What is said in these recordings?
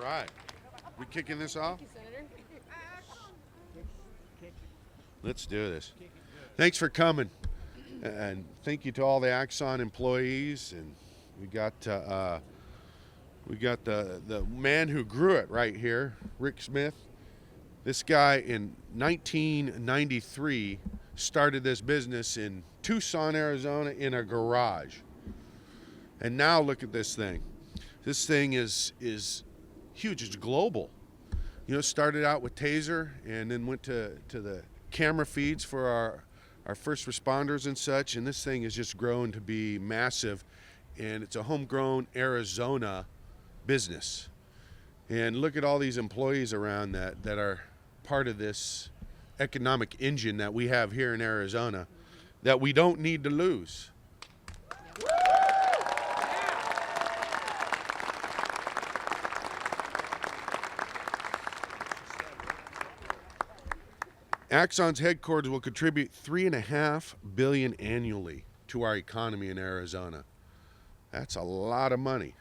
right. We kicking this off? Let's do this. Thanks for coming. And thank you to all the Axon employees. And we got the man who grew it right here, Rick Smith. This guy in 1993 started this business in Tucson, Arizona in a garage. And now look at this thing. This thing is huge. It's global. You know, started out with Taser and then went to the camera feeds for our first responders and such. And this thing has just grown to be massive. And it's a homegrown Arizona business. And look at all these employees around that are part of this economic engine that we have here in Arizona that we don't need to lose. Axon's headquarters will contribute $3.5 billion annually to our economy in Arizona. That's a lot of money.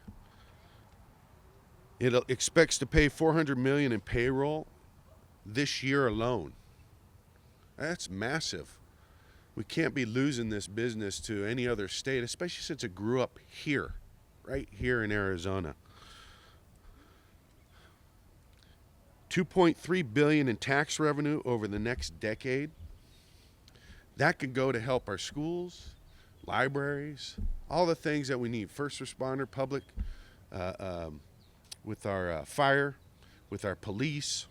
It expects to pay $400 million in payroll this year alone. That's massive. We can't be losing this business to any other state, especially since it grew up here, right here in Arizona. $2.3 billion in tax revenue over the next decade. That could go to help our schools, libraries, all the things that we need. First responder, public, with our fire, with our police.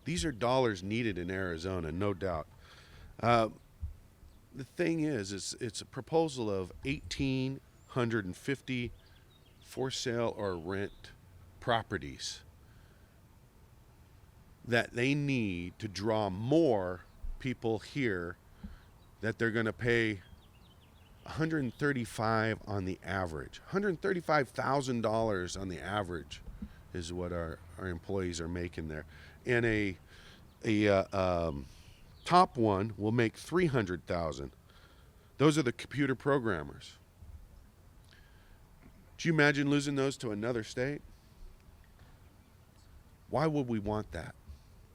These are dollars needed in Arizona, no doubt. The thing is, it's a proposal of 1,850 for sale or rent properties that they need to draw more people here, that they're going to pay $135 on the average. $135,000 on the average is what our employees are making there. And a top one will make $300,000. Those are the computer programmers. Do you imagine losing those to another state? Why would we want that?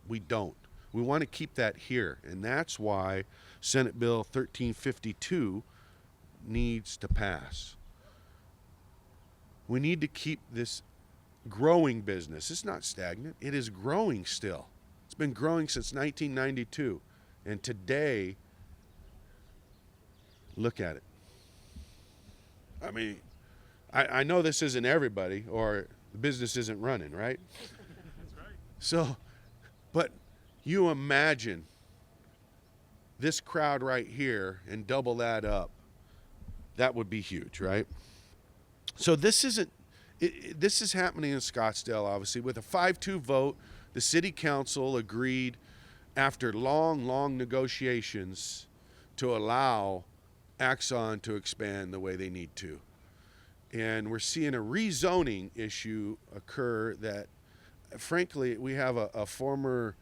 We don't. We want to keep that here, and that's why Senate Bill 1352 needs to pass. We need to keep this growing business. It's not stagnant. It is growing still. It's been growing since 1992, and today, look at it. I mean, I know this isn't everybody, or the business isn't running, right? That's right. So, but you imagine this crowd right here and double that up. That would be huge, right? So this is happening in Scottsdale, obviously. With a 5-2 vote, the city council agreed after long negotiations to allow Axon to expand the way they need to. And we're seeing a rezoning issue occur that, frankly, we have a former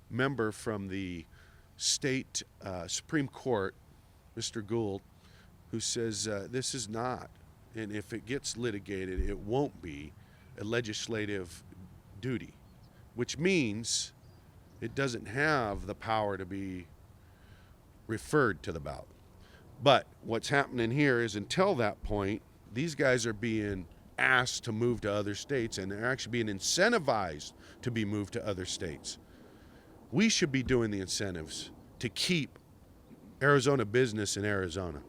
member from the state Supreme Court, Mr. Gould, who says this is not, and if it gets litigated, it won't be a legislative duty, which means it doesn't have the power to be referred to the ballot. But what's happening here is until that point, these guys are being asked to move to other states, and they're actually being incentivized to be moved to other states. We should be doing the incentives to keep Arizona business in Arizona.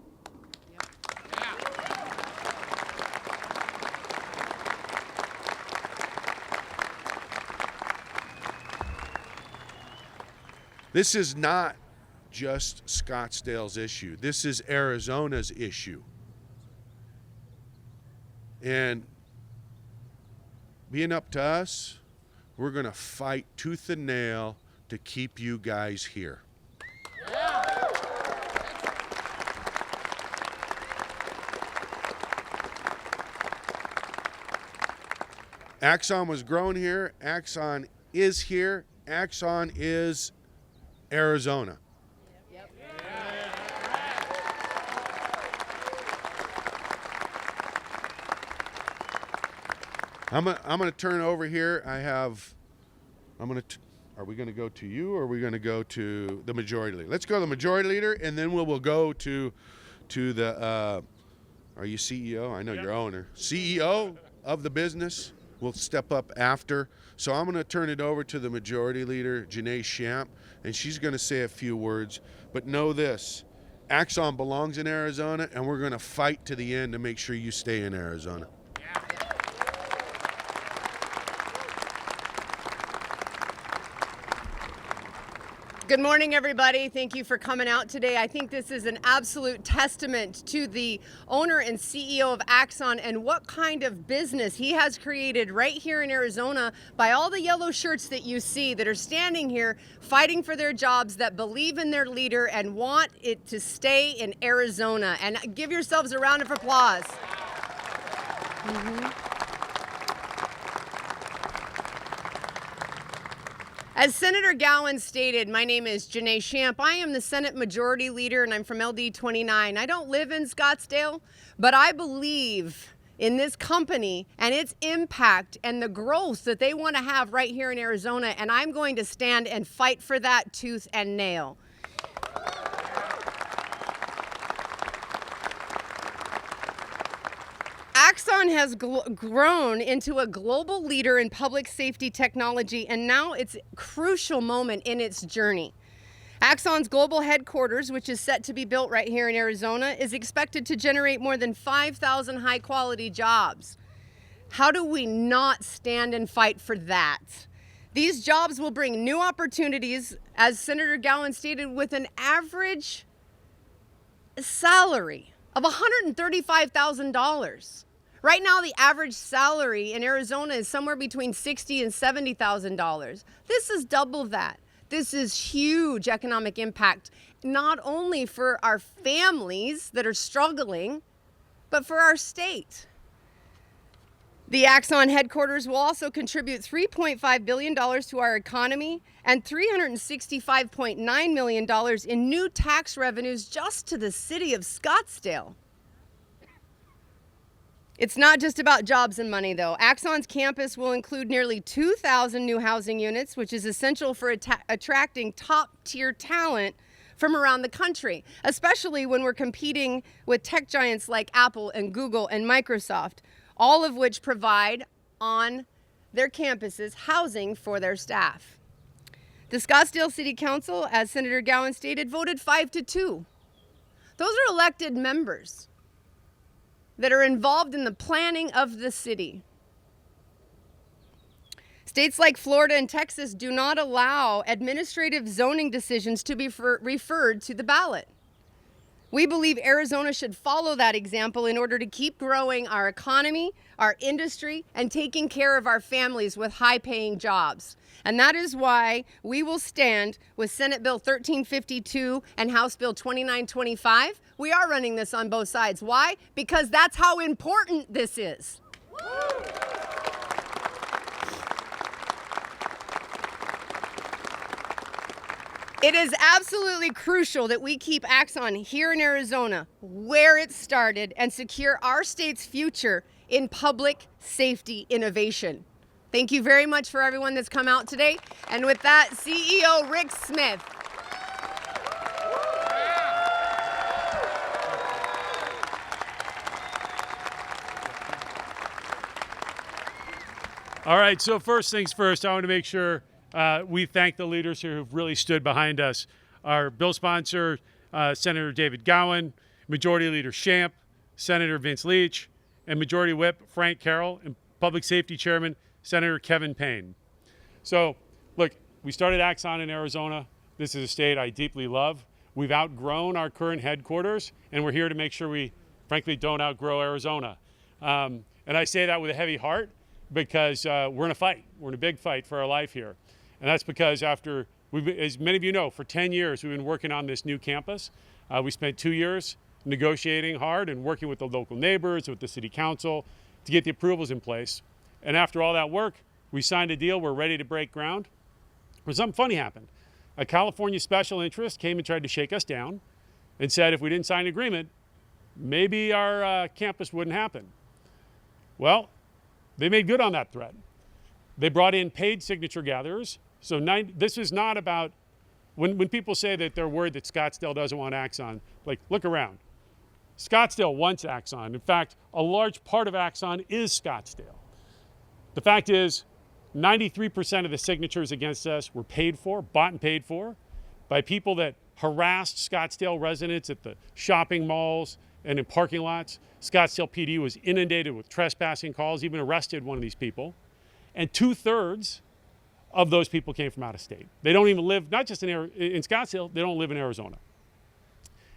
This is not just Scottsdale's issue. This is Arizona's issue. And being up to us, we're going to fight tooth and nail to keep you guys here. Axon was grown here. Axon is here. Axon is Arizona. Yep. I'm gonna turn over here. Are we gonna go to you, or are we gonna go to the majority leader? Let's go to the majority leader, and then we'll go to the. Are you CEO? I know you're owner. CEO of the business will step up after. So I'm gonna turn it over to the majority leader, Janae Champ, and she's gonna say a few words. But know this: Axon belongs in Arizona, and we're gonna fight to the end to make sure you stay in Arizona. Good morning, everybody. Thank you for coming out today. I think this is an absolute testament to the owner and CEO of Axon and what kind of business he has created right here in Arizona by all the yellow shirts that you see that are standing here fighting for their jobs, that believe in their leader and want it to stay in Arizona. And give yourselves a round of applause. As Senator Gowan stated, my name is Janae Champ. I am the Senate Majority Leader, and I'm from LD 29. I don't live in Scottsdale, but I believe in this company and its impact and the growth that they want to have right here in Arizona, and I'm going to stand and fight for that tooth and nail. Axon has grown into a global leader in public safety technology, and now it's a crucial moment in its journey. Axon's global headquarters, which is set to be built right here in Arizona, is expected to generate more than 5,000 high-quality jobs. How do we not stand and fight for that? These jobs will bring new opportunities, as Senator Gowan stated, with an average salary of $135,000. Right now, the average salary in Arizona is somewhere between $60,000 and $70,000. This is double that. This is huge economic impact, not only for our families that are struggling, but for our state. The Axon headquarters will also contribute $3.5 billion to our economy and $365.9 million in new tax revenues just to the city of Scottsdale. It's not just about jobs and money, though. Axon's campus will include nearly 2,000 new housing units, which is essential for attracting top-tier talent from around the country, especially when we're competing with tech giants like Apple and Google and Microsoft, all of which provide on their campuses housing for their staff. The Scottsdale City Council, as Senator Gowan stated, voted 5-2. Those are elected members that are involved in the planning of the city. States like Florida and Texas do not allow administrative zoning decisions to be referred to the ballot. We believe Arizona should follow that example in order to keep growing our economy, our industry, and taking care of our families with high-paying jobs. And that is why we will stand with Senate Bill 1352 and House Bill 2925. We are running this on both sides. Why? Because that's how important this is. It is absolutely crucial that we keep Axon here in Arizona, where it started, and secure our state's future in public safety innovation. Thank you very much for everyone that's come out today. And with that, CEO Rick Smith. All right, so first things first, I want to make sure we thank the leaders here who've really stood behind us. Our bill sponsor, Senator David Gowan, Majority Leader Champ, Senator Vince Leach, and Majority Whip Frank Carroll, and Public Safety Chairman Senator Kevin Payne. So, look, we started Axon in Arizona. This is a state I deeply love. We've outgrown our current headquarters, and we're here to make sure we, frankly, don't outgrow Arizona. And I say that with a heavy heart because we're in a fight. We're in a big fight for our life here. And that's because after, as many of you know, for 10 years we've been working on this new campus. We spent 2 years negotiating hard and working with the local neighbors, with the city council to get the approvals in place. And after all that work, we signed a deal. We're ready to break ground. But something funny happened. A California special interest came and tried to shake us down and said if we didn't sign an agreement, maybe our campus wouldn't happen. Well, They made good on that threat. They brought in paid signature gatherers. So this is not about, when people say that they're worried that Scottsdale doesn't want Axon, like, look around. Scottsdale wants Axon. In fact, a large part of Axon is Scottsdale. The fact is, 93% of the signatures against us were paid for, bought and paid for, by people that harassed Scottsdale residents at the shopping malls and in parking lots. Scottsdale PD was inundated with trespassing calls, even arrested one of these people. And 2/3 of those people came from out of state. They don't even live, not just in Scottsdale, they don't live in Arizona.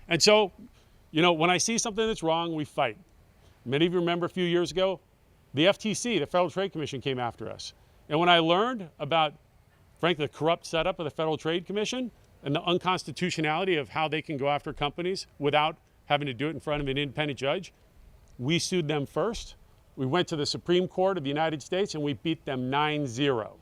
And so, you know, when I see something that's wrong, we fight. Many of you remember a few years ago, the FTC, the Federal Trade Commission, came after us. And when I learned about, frankly, the corrupt setup of the Federal Trade Commission and the unconstitutionality of how they can go after companies without having to do it in front of an independent judge, we sued them first. We went to the Supreme Court of the United States and we beat them 9-0.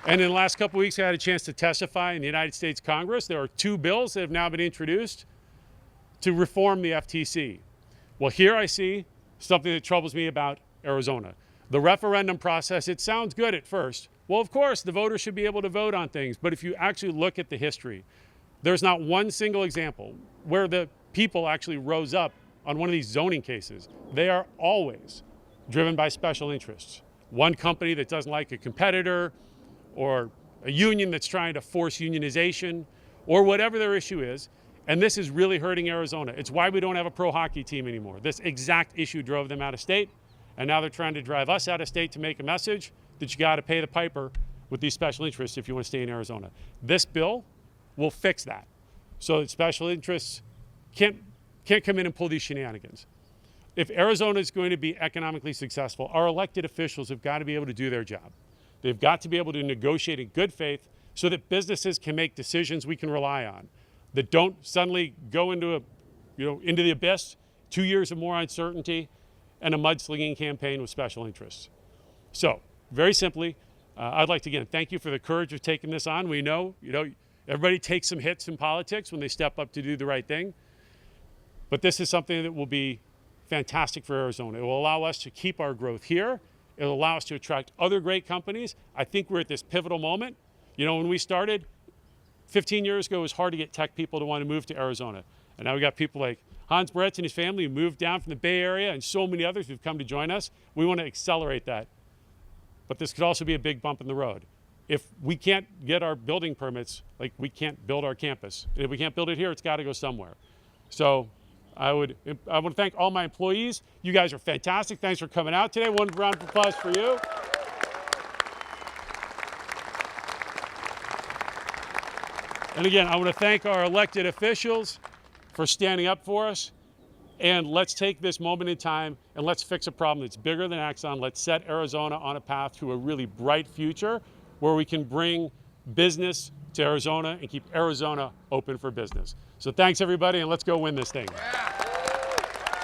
And in the last couple of weeks, I had a chance to testify in the United States Congress. There are 2 bills that have now been introduced to reform the FTC. Well, here I see something that troubles me about Arizona. The referendum process, it sounds good at first. Well, of course, the voters should be able to vote on things. But if you actually look at the history, there's not one single example where the people actually rose up on one of these zoning cases. They are always driven by special interests. One company that doesn't like a competitor, or a union that's trying to force unionization, or whatever their issue is. And this is really hurting Arizona. It's why we don't have a pro hockey team anymore. This exact issue drove them out of state. And now they're trying to drive us out of state to make a message that you got to pay the piper with these special interests if you want to stay in Arizona. This bill will fix that so that special interests can't come in and pull these shenanigans. If Arizona is going to be economically successful, our elected officials have got to be able to do their job. They've got to be able to negotiate in good faith so that businesses can make decisions we can rely on, that don't suddenly go into the abyss, 2 years of more uncertainty, and a mudslinging campaign with special interests. So, very simply, I'd like to, again, thank you for the courage of taking this on. We know, everybody takes some hits in politics when they step up to do the right thing. But this is something that will be fantastic for Arizona. It will allow us to keep our growth here. It will allow us to attract other great companies. I think we're at this pivotal moment. When we started 15 years ago, it was hard to get tech people to want to move to Arizona. And now we got people like Hans Moretz and his family who moved down from the Bay Area, and so many others who've come to join us. We want to accelerate that. But this could also be a big bump in the road. If we can't get our building permits, like, we can't build our campus. If we can't build it here, it's got to go somewhere. So I want to thank all my employees. You guys are fantastic. Thanks for coming out today. One round of applause for you. And again, I want to thank our elected officials for standing up for us. And let's take this moment in time and let's fix a problem that's bigger than Axon. Let's set Arizona on a path to a really bright future where we can bring business to Arizona and keep Arizona open for business. So thanks, everybody, and let's go win this thing. Yeah.